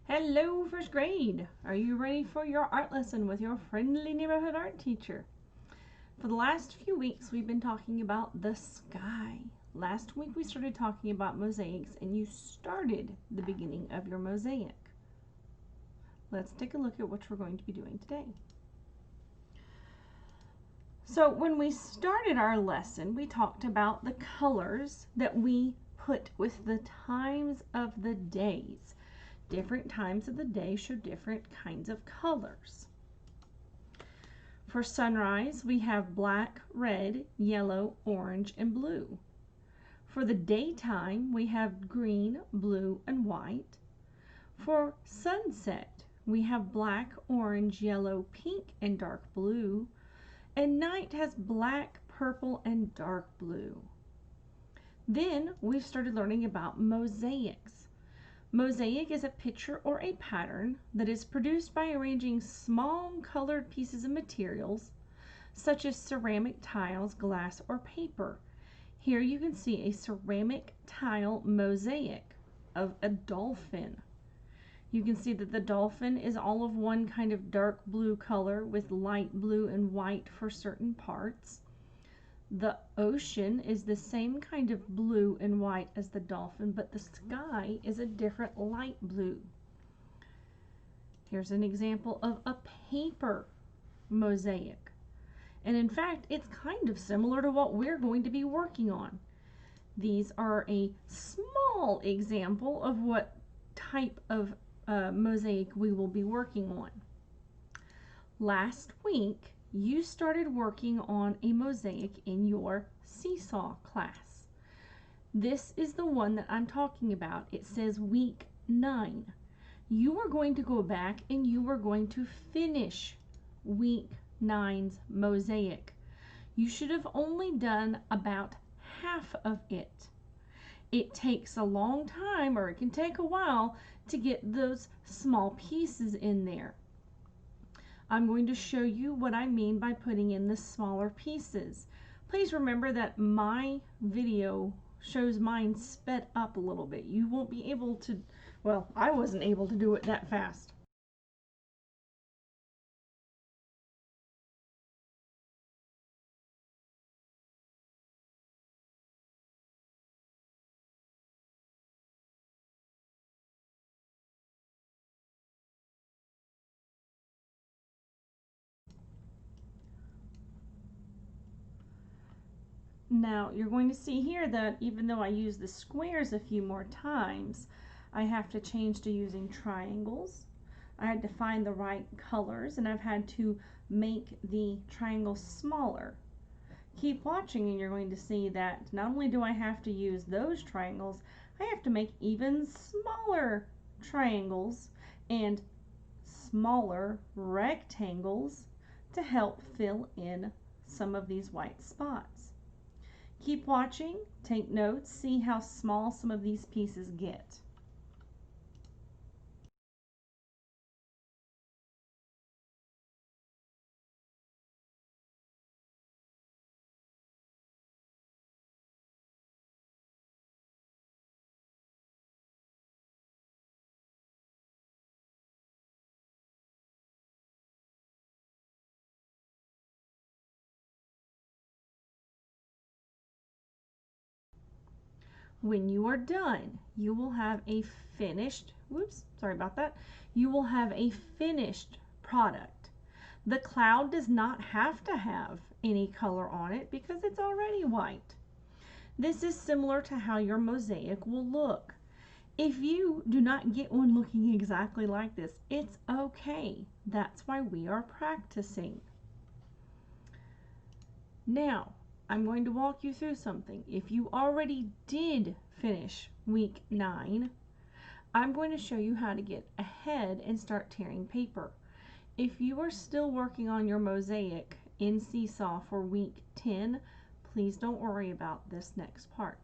Hello, first grade. Are you ready for your art lesson with your friendly neighborhood art teacher? For the last few weeks, we've been talking about the sky. Last week, we started talking about mosaics, and you started the beginning of your mosaic. Let's take a look at what we're going to be doing today. So when we started our lesson, we talked about the colors that we put with the times of the days. Different times of the day show different kinds of colors. For sunrise, we have black, red, yellow, orange, and blue. For the daytime, we have green, blue, and white. For sunset, we have black, orange, yellow, pink, and dark blue. And night has black, purple, and dark blue. Then we've started learning about mosaics. Mosaic is a picture or a pattern that is produced by arranging small colored pieces of materials such as ceramic tiles, glass, or paper. Here you can see a ceramic tile mosaic of a dolphin. You can see that the dolphin is all of one kind of dark blue color with light blue and white for certain parts. The ocean is the same kind of blue and white as the dolphin, but the sky is a different light blue. Here's an example of a paper mosaic. And in fact, it's kind of similar to what we're going to be working on. These are a small example of what type of mosaic we will be working on. Last week, you started working on a mosaic in your seesaw class. This is the one that I'm talking about. It says week 9. You are going to go back and you are going to finish week 9's mosaic. You should have only done about half of it. It takes a long time, or it can take a while, to get those small pieces in there. I'm going to show you what I mean by putting in the smaller pieces. Please remember that my video shows mine sped up a little bit. You won't be able to, well, I wasn't able to do it that fast. Now you're going to see here that even though I use the squares a few more times, I have to change to using triangles. I had to find the right colors, and I've had to make the triangles smaller. Keep watching and you're going to see that not only do I have to use those triangles, I have to make even smaller triangles and smaller rectangles to help fill in some of these white spots. Keep watching, take notes, see how small some of these pieces get. When you are done, you will have a finished, you will have a finished product. The cloud does not have to have any color on it because it's already white. This is similar to how your mosaic will look. If you do not get one looking exactly like this, it's okay. That's why we are practicing. Now, I'm going to walk you through something. If you already did finish week 9, I'm going to show you how to get ahead and start tearing paper. If you are still working on your mosaic in Seesaw for week 10, please don't worry about this next part.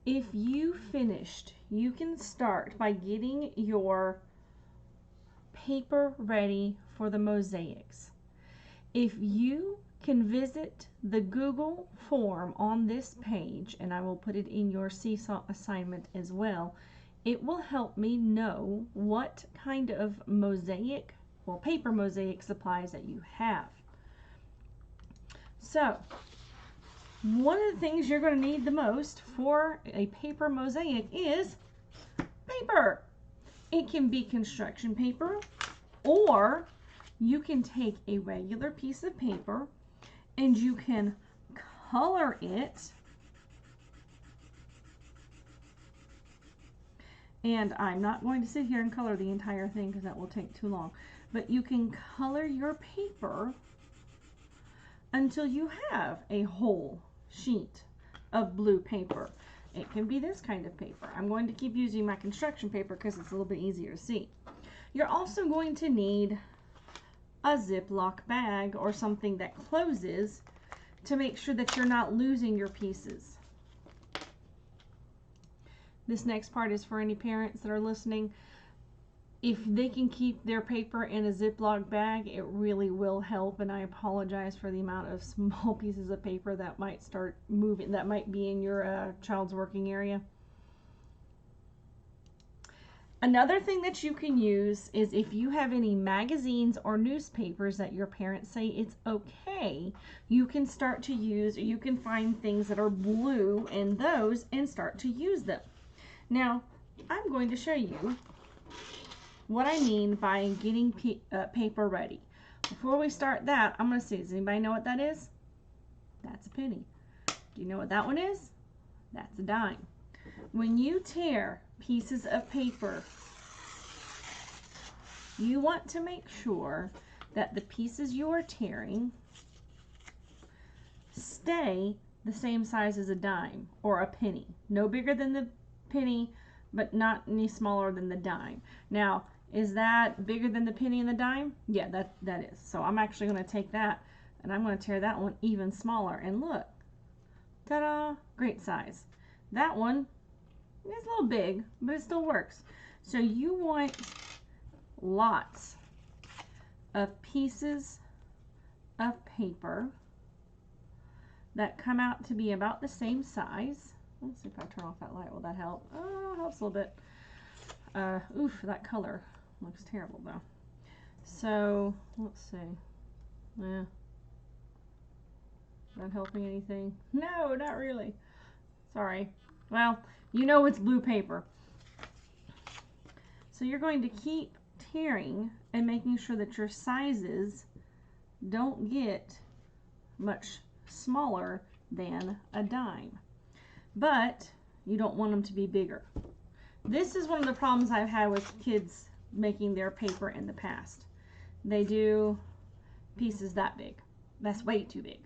If you finished, you can start by getting your paper ready for the mosaics. If you can visit the Google form on this page, and I will put it in your Seesaw assignment as well. It will help me know what kind of mosaic, well, paper mosaic supplies that you have. So, one of the things you're going to need the most for a paper mosaic is paper. It can be construction paper, or you can take a regular piece of paper and you can color it. And I'm not going to sit here and color the entire thing because that will take too long. But you can color your paper until you have a whole sheet of blue paper. It can be this kind of paper. I'm going to keep using my construction paper because it's a little bit easier to see. You're also going to need a Ziploc bag or something that closes to make sure that you're not losing your pieces. This next part is for any parents that are listening. If they can keep their paper in a Ziploc bag, it really will help, and I apologize for the amount of small pieces of paper that might start moving, that might be in your child's working area. Another thing that you can use is if you have any magazines or newspapers that your parents say it's okay, you can start to use, or you can find things that are blue in those and start to use them. Now, I'm going to show you what I mean by getting paper ready. Before we start that, I'm going to see, does anybody know what that is? That's a penny. Do you know what that one is? That's a dime. When you tear pieces of paper, you want to make sure that the pieces you are tearing stay the same size as a dime or a penny. No bigger than the penny, but not any smaller than the dime. Now, is that bigger than the penny and the dime? Yeah, that is. So I'm actually going to take that and I'm going to tear that one even smaller. And look, ta-da, great size. That one is a little big, but it still works. So you want lots of pieces of paper that come out to be about the same size. Let's see if I turn off that light. Will that help? Oh, it helps a little bit. Oof, that color looks terrible though. So let's see. Yeah. Not helping anything? No, not really. Sorry. Well, you know it's blue paper. So you're going to keep tearing and making sure that your sizes don't get much smaller than a dime. But you don't want them to be bigger. This is one of the problems I've had with kids making their paper in the past. They do pieces that big. That's way too big.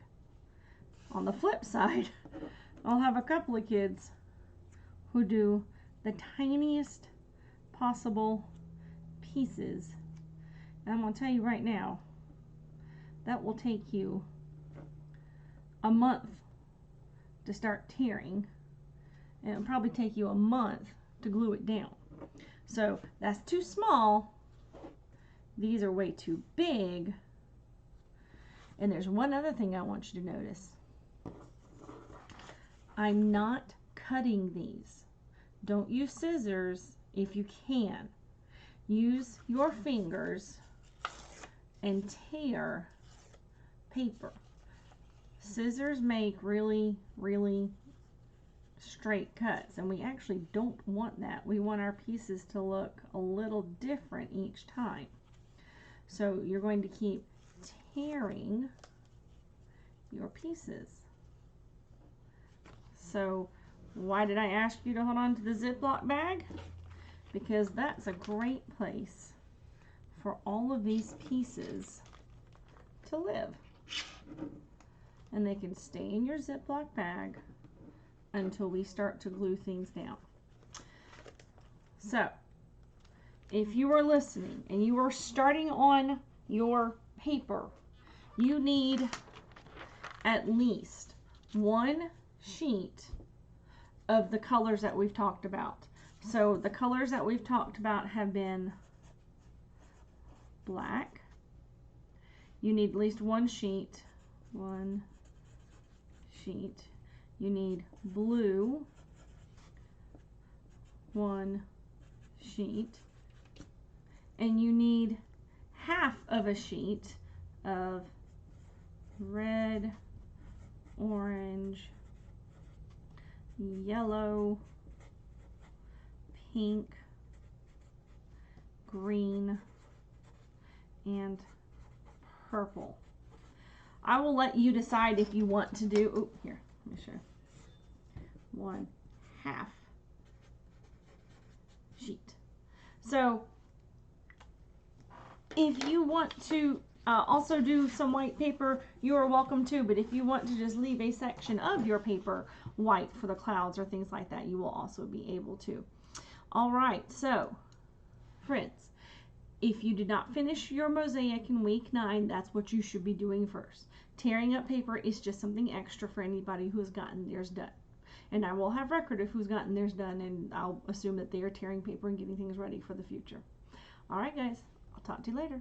On the flip side, I'll have a couple of kids who do the tiniest possible pieces. And I'm going to tell you right now, that will take you a month to start tearing, and it'll probably take you a month to glue it down. So that's too small. These are way too big. And there's one other thing I want you to notice. I'm not cutting these. Don't use scissors if you can. Use your fingers and tear paper. Scissors make really, really straight cuts, and we actually don't want that. We want our pieces to look a little different each time. So you're going to keep tearing your pieces. So why did I ask you to hold on to the Ziploc bag? Because that's a great place for all of these pieces to live. And they can stay in your Ziploc bag until we start to glue things down. So, if you are listening and you are starting on your paper, you need at least one sheet of the colors that we've talked about. So the colors that we've talked about have been black. You need at least one sheet 1 sheet. You need blue, 1 sheet. And you need half of a sheet of red, orange, yellow, pink, green, and purple. I will let you decide if you want to do, oh, here, let me show you. 1/2 sheet. So if you want to also do some white paper, you are welcome to, but if you want to just leave a section of your paper white for the clouds or things like that, you will also be able to. All right, so friends, if you did not finish your mosaic in week 9, that's what you should be doing first. Tearing up paper is just something extra for anybody who has gotten theirs done. And I will have record of who's gotten theirs done, and I'll assume that they are tearing paper and getting things ready for the future. All right, guys, I'll talk to you later.